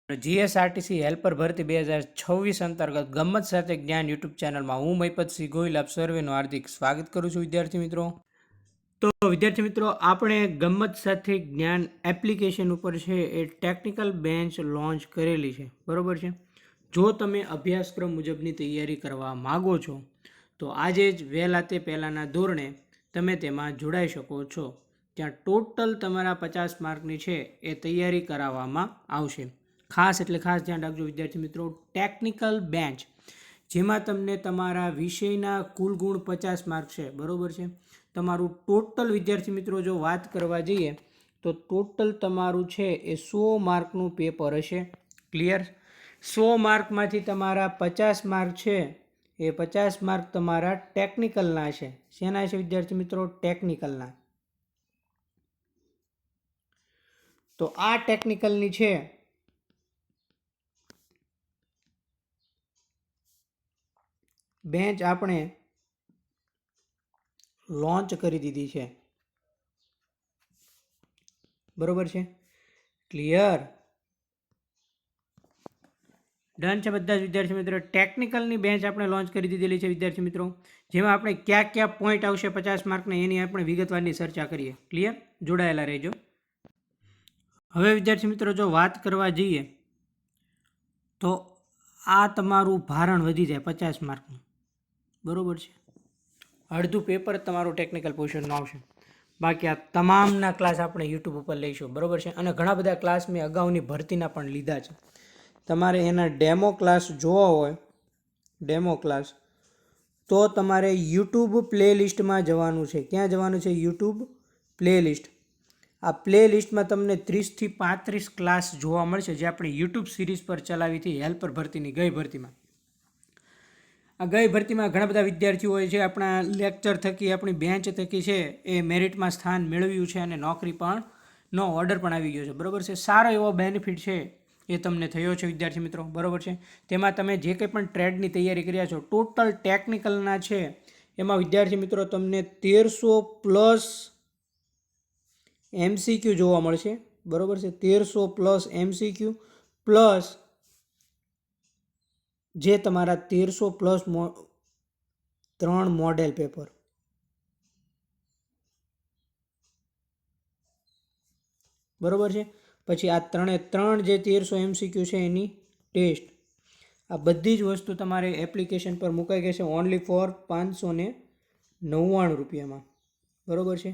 GSRTC helper ભરતી 2026 અંતર્ગત ગમ્મત સાથે જ્ઞાન યુટ્યુબ ચેનલમાં હું મહિપતસિંહ ગોહિલ આપ સર્વેનું હાર્દિક સ્વાગત કરું છું વિદ્યાર્થી મિત્રો. તો વિદ્યાર્થી મિત્રો, આપણે ગમ્મત સાથે જ્ઞાન એપ્લિકેશન ઉપર છે એ ટેકનિકલ બેન્ચ લોન્ચ કરેલી છે, બરોબર છે. જો તમે અભ્યાસક્રમ મુજબની તૈયારી કરવા માગો છો તો આજે જ વહેલા તે પહેલાંના ધોરણે તમે તેમાં જોડાઈ શકો છો. ત્યાં ટોટલ તમારા 50 માર્કની છે એ તૈયારી કરાવવામાં આવશે. ખાસ એટલે ખાસ ધ્યાન રાખજો વિદ્યાર્થી મિત્રો, ટેકનિકલ બેન્ચ જેમાં તમને તમારા વિષયના કુલ ગુણ 50 માર્ક છે, બરોબર છે. તમારું ટોટલ વિદ્યાર્થી મિત્રો જો વાત કરવા જઈએ તો ટોટલ તમારું છે એ 100 માર્કનું પેપર હશે. ક્લિયર? 100 માર્કમાંથી તમારા 50 માર્ક છે એ 50 માર્ક તમારા ટેકનિકલના છે. શેના છે વિદ્યાર્થી મિત્રો? ટેકનિકલના. તો આ ટેકનિકલની છે બેન્ચ આપણે લોન્ચ કરી દીધી છે, બરોબર છે. ક્લિયર? ડન છે બધા જ વિદ્યાર્થી મિત્રો. ટેકનિકલની બેન્ચ આપણે લોન્ચ કરી દીધેલી છે વિદ્યાર્થી મિત્રો, જેમાં આપણે કયા કયા પોઈન્ટ આવશે 50 માર્કના એની આપણે વિગતવારની ચર્ચા કરીએ. ક્લિયર? જોડાયેલા રહેજો. હવે વિદ્યાર્થી મિત્રો જો વાત કરવા જઈએ તો આ તમારું ભારણ વધી જાય 50 માર્કનું, બરોબર છે. અડધું પેપર તમારું ટેકનિકલ પોર્શનનું આવશે. બાકી આ તમામના ક્લાસ આપણે યુટ્યુબ ઉપર લઈશું, બરોબર છે. અને ઘણા બધા ક્લાસ મેં અગાઉની ભરતીના પણ લીધા છે. તમારે એના ડેમો ક્લાસ જોવા હોય, ડેમો ક્લાસ, તો તમારે યુટ્યુબ પ્લેલિસ્ટમાં જવાનું છે. ક્યાં જવાનું છે? YouTube playlist. આ પ્લેલિસ્ટમાં તમને 30થી 35 ક્લાસ જોવા મળશે જે આપણે યુટ્યુબ સિરીઝ પર ચલાવી હતી હેલ્પર ભરતીની ગઈ ભરતીમાં. આ ગઈ ભરતીમાં ઘણા બધા વિદ્યાર્થીઓએ છે આપણા લેક્ચર થકી, આપણી બેન્ચ થકી છે એ મેરિટમાં સ્થાન મેળવ્યું છે અને નોકરી પણ નો ઓર્ડર પણ આવી ગયો છે, બરોબર છે. સારો એવો બેનિફિટ છે એ તમને થયો છે વિદ્યાર્થી મિત્રો, બરોબર છે. તેમાં તમે જે કંઈ પણ ટ્રેડની તૈયારી કર્યા છો ટોટલ ટેકનિકલના છે એમાં વિદ્યાર્થી મિત્રો તમને 1300+ MCQ જોવા મળશે, બરોબર છે. 1300+ MCQ પ્લસ જે તમારા 1300+ 3 મોડેલ પેપર, બરોબર છે. પછી આ 3 જે 1300 MCQ છે એની ટેસ્ટ. આ બધી જ વસ્તુ તમારે એપ્લિકેશન પર મુકાઈ ગઈ છે ઓનલી ફોર 599 રૂપિયામાં, બરોબર છે.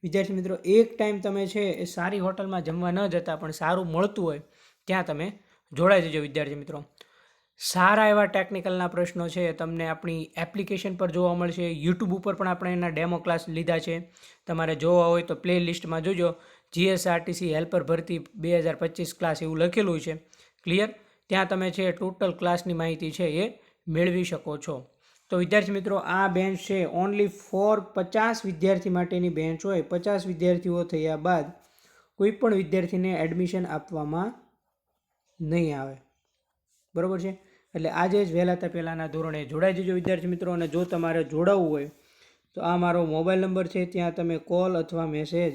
વિદ્યાર્થી મિત્રો, એક ટાઈમ તમે છે એ સારી હોટલમાં જમવા ન જતા પણ સારું મળતું હોય ત્યાં તમે જોડાઈ જજો વિદ્યાર્થી મિત્રો. સારા એવા ટેકનિકલના પ્રશ્નો છે તમને આપણી એપ્લિકેશન પર જોવા મળશે. યુટ્યુબ ઉપર પણ આપણે એના ડેમો ક્લાસ લીધા છે. તમારે જોવા હોય તો પ્લે લિસ્ટમાં જોજો, જીએસઆરટીસી હેલ્પર ભરતી 2025 ક્લાસ એવું લખેલું છે. ક્લિયર? ત્યાં તમે છે ટોટલ ક્લાસની માહિતી છે એ મેળવી શકો છો. તો વિદ્યાર્થી મિત્રો, આ બેન્ચ છે ઓનલી ફોર 50 વિદ્યાર્થી માટેની બેન્ચ હોય. 50 વિદ્યાર્થીઓ થયા બાદ કોઈ પણ વિદ્યાર્થીને એડમિશન આપવામાં નહીં આવે, બરોબર છે. એટલે આજે જ વહેલા તે પહેલાંના ધોરણે જોડાઈ જજો વિદ્યાર્થી મિત્રો. અને જો તમારે જોડાવવું હોય તો આ મારો મોબાઈલ નંબર છે, ત્યાં તમે કોલ અથવા મેસેજ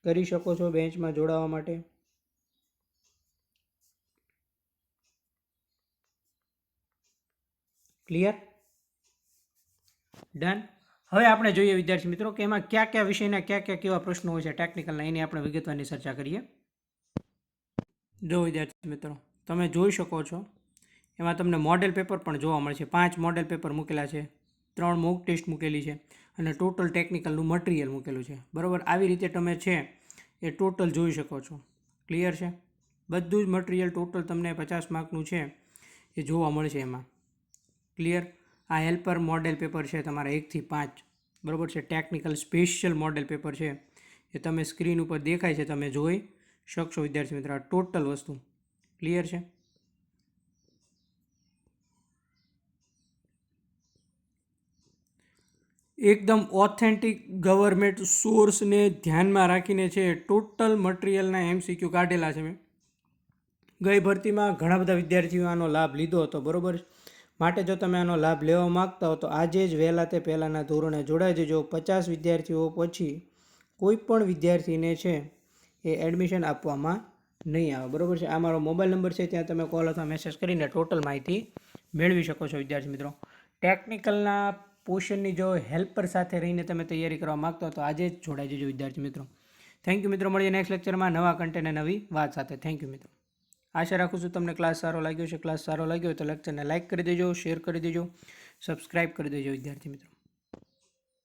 કરી શકો છો બેન્ચમાં જોડાવા માટે. ક્લિયર? ડન. હવે આપણે જોઈએ વિદ્યાર્થી મિત્રો કે એમાં કયા કયા વિષયના કયા કયા કેવા પ્રશ્નો હોય છે ટેકનિકલના, એની આપણે વિગતવારની ચર્ચા કરીએ. જો વિદ્યાર્થી મિત્રો, તમે જોઈ શકો છો એમાં તમને મોડેલ પેપર પણ જોવા મળશે. 5 મોડેલ પેપર મૂકેલા છે, 3 મોક ટેસ્ટ મૂકેલી છે અને ટોટલ ટેકનિકલનું મટીરિયલ મૂકેલું છે, બરાબર. આવી રીતે તમે છે એ ટોટલ જોઈ શકો છો. ક્લિયર છે? બધું જ મટીરિયલ ટોટલ તમને 50 માર્કનું છે એ જોવા મળશે એમાં. ક્લિયર? આ હેલ્પર મોડેલ પેપર છે તમારા 1 થી 5, બરાબર છે. ટેકનિકલ સ્પેશિયલ મોડેલ પેપર છે એ તમે સ્ક્રીન ઉપર દેખાય છે, તમે જોઈ શકશો વિદ્યાર્થી મિત્રો. આ ટોટલ વસ્તુ ક્લિયર છે? એકદમ ઓથેન્ટિક ગવર્મેન્ટ સોર્સને ધ્યાનમાં રાખીને છે ટોટલ મટીરિયલના MCQ કાઢેલા છે મેં. ગઈ ભરતીમાં ઘણા બધા વિદ્યાર્થીઓ આનો લાભ લીધો હતો, બરોબર. માટે જો તમે આનો લાભ લેવા માગતા હો તો આજે જ વહેલા તે પહેલાંના ધોરણે જોડાઈ જજો. 50 વિદ્યાર્થીઓ પછી કોઈ પણ વિદ્યાર્થીને છે એ એડમિશન આપવામાં નહીં આવે, બરાબર છે. આ મારો મોબાઈલ નંબર છે, ત્યાં તમે કોલ અથવા મેસેજ કરીને ટોટલ માહિતી મેળવી શકો છો વિદ્યાર્થી મિત્રો. ટેકનિકલના પોર્શનની જો હેલ્પર સાથે રહીને તમે તૈયારી કરવા માગતો હો તો આજે જ જોડાઈ જજો વિદ્યાર્થી મિત્રો. થેન્ક યુ મિત્રો. મળીએ નેક્સ્ટ લેક્ચરમાં નવા કન્ટેન્ટ અને નવી વાત સાથે. થેન્ક યુ મિત્રો. આશા રાખું છું તમને ક્લાસ સારો લાગ્યો છે. ક્લાસ સારો લાગ્યો હોય તો લેક્ચરને લાઇક કરી દેજો, શેર કરી દેજો, સબસ્ક્રાઇબ કરી દેજો વિદ્યાર્થી મિત્રો.